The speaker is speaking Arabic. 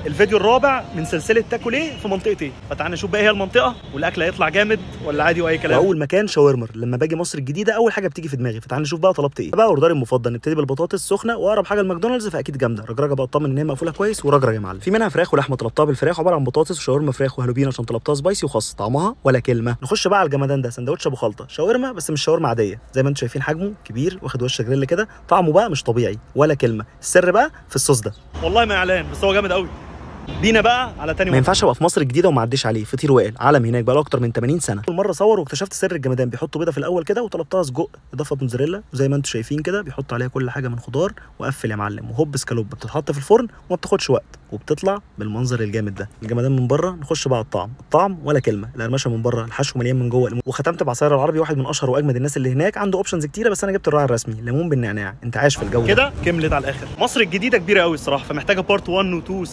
الفيديو الرابع من سلسله تاكل ايه في منطقه ايه، فتعالى نشوف بقى هي المنطقه والاكل هيطلع جامد ولا عادي واي كلام. واول مكان شاورمر، لما باجي مصر الجديده اول حاجه بتيجي في دماغي، فتعالى نشوف بقى طلبت ايه. بقى اوردري المفضل نبتدي بالبطاطس سخنه، واقرب حاجه الماكدونالدز فاكيد جامده. رجرجه بقى اطمن ان هي مقفوله كويس، ورجرجه يا معلم. في منها فراخ ولحمه طلبتها بالفراخ، عباره عن بطاطس وشاورما فراخ وهالوبين عشان طلبتها سبايسي وخاص، طعمها ولا كلمه. نخش بقى على الجمدان ده، سندوتش ابو خلطه شاورما بس مش شاورما عاديه زي ما انتم شايفين، حجمه كبير واخد وش جريل كده، طعمه بقى مش طبيعي ولا كلمه. السر بقى في الصوص ده، والله ما اعلان بس هو جامد قوي. بينا بقى على تاني. ما ينفعش ابقى في مصر الجديده وما اعديش عليه، فطير وائل عالم هناك بقى له اكتر من 80 سنه. اول مره صور واكتشفت سر الجمدان، بيحطوا بيضه في الاول كده، وطلبتها سجق اضافه موتزاريلا، وزي ما انتم شايفين كده بيحطوا عليها كل حاجه من خضار، وقفل يا معلم وهوب اسكالوب، بتتحط في الفرن وما بتاخدش وقت، وبتطلع بالمنظر الجامد ده. الجمدان من بره. نخش بقى على الطعم ولا كلمه، القرمشه من بره، الحشو مليان من جوه. وختمت بعصير العربي، واحد من اشهر واجمد الناس اللي هناك، عنده اوبشنز كتيره بس انا جبت الراعي الرسمي، ليمون بالنعناع. انت عايش في الجو كده. كملت على الاخر. مصر الجديده كبيره قوي الصراحه، فمحتاجه بارت 1 و 2